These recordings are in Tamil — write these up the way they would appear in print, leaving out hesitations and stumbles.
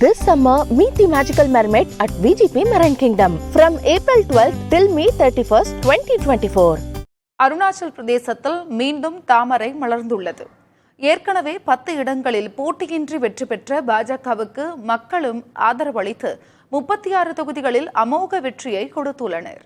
This summer, meet the magical mermaid at VGP Marine Kingdom from April 12th till May 31st, 2024. Arunachal பிரதேசத்தில் மீண்டும் தாமரை மலர்ந்துள்ளது. ஏற்கனவே 10 இடங்களில் போட்டியின்றி வெற்றி பெற்ற பாஜகவுக்கு மக்களும் ஆதரவளித்து 36 தொகுதிகளில் அமோக வெற்றியை கொடுத்துள்ளனர்.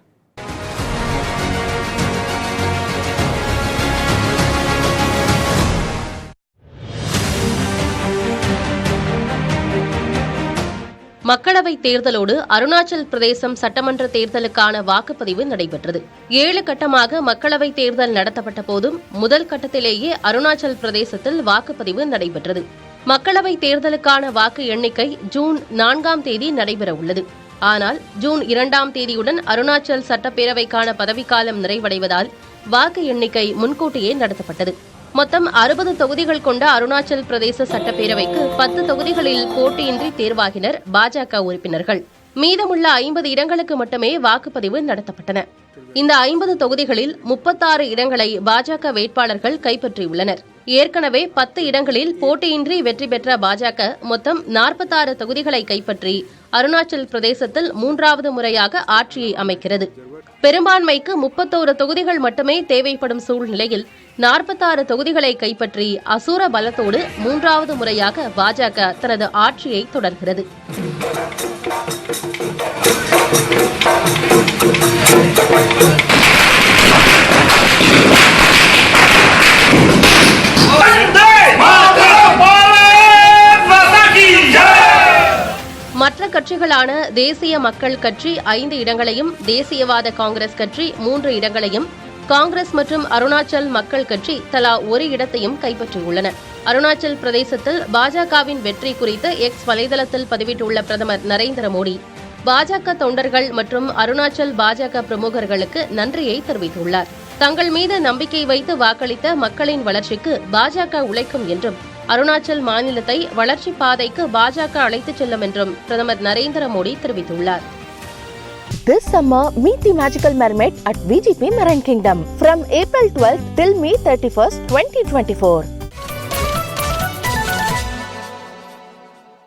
மக்களவைத் தேர்தலோடு அருணாச்சல் பிரதேசம் சட்டமன்ற தேர்தலுக்கான வாக்குப்பதிவு நடைபெற்றது. 7 கட்டமாக மக்களவைத் தேர்தல் நடத்தப்பட்ட போதும் முதல் கட்டத்திலேயே அருணாச்சல் பிரதேசத்தில் வாக்குப்பதிவு நடைபெற்றது. மக்களவைத் தேர்தலுக்கான வாக்கு எண்ணிக்கை ஜூன் 4ஆம் தேதி நடைபெறவுள்ளது. ஆனால் ஜூன் 2ஆம் தேதியுடன் அருணாச்சல் சட்டப்பேரவைக்கான பதவிக்காலம் நிறைவடைவதால் வாக்கு எண்ணிக்கை முன்கூட்டியே நடத்தப்பட்டது. மொத்தம் 60 தொகுதிகள் கொண்ட அருணாச்சல் பிரதேச சட்டப்பேரவைக்கு 10 தொகுதிகளில் போட்டியின்றி தேர்வாகினர் பாஜக உறுப்பினர்கள். மீதமுள்ள 50 இடங்களுக்கு மட்டுமே வாக்குப்பதிவு நடத்தப்பட்டன. இந்த 50 தொகுதிகளில் 36 இடங்களை பாஜக வேட்பாளர்கள் கைப்பற்றியுள்ளனர். ஏற்கனவே 10 இடங்களில் போட்டியின்றி வெற்றி பெற்ற பாஜக மொத்தம் 46 தொகுதிகளை கைப்பற்றி அருணாச்சல் பிரதேசத்தில் 3வது முறையாக ஆட்சியை அமைக்கிறது. பெரும்பான்மைக்கு 31 தொகுதிகள் மட்டுமே தேவைப்படும் சூழ்நிலையில் 46 தொகுதிகளை கைப்பற்றி அசூர பலத்தோடு 3வது முறையாக பாஜக தனது ஆட்சியை தொடர்கிறது. மற்ற கட்சிகளான தேசிய மக்கள் கட்சி 5 இடங்களையும், தேசியவாத காங்கிரஸ் கட்சி 3 இடங்களையும், காங்கிரஸ் மற்றும் அருணாச்சல் மக்கள் கட்சி தலா 1 இடத்தையும் கைப்பற்றியுள்ளன. அருணாச்சல் பிரதேசத்தில் பாஜகவின் வெற்றி குறித்து எக்ஸ் வலைதளத்தில் பதிவிட்டுள்ள பிரதமர் நரேந்திர மோடி, பாஜக தொண்டர்கள் மற்றும் அருணாச்சல் பாஜக பிரமுகர்களுக்கு நன்றியை தெரிவித்துள்ளார். தங்கள் மீது நம்பிக்கை வைத்து வாக்களித்த மக்களின் வளர்ச்சிக்கு பாஜக உழைக்கும் என்றும், அருணாச்சல் மாநிலத்தை வளர்ச்சி பாதைக்கு பாஜக அழைத்துச் செல்லும் என்றும் பிரதமர் நரேந்திர மோடி தெரிவித்துள்ளார். This summer, meet the magical mermaid at VGP Marine Kingdom from April 12th till May 31st, 2024.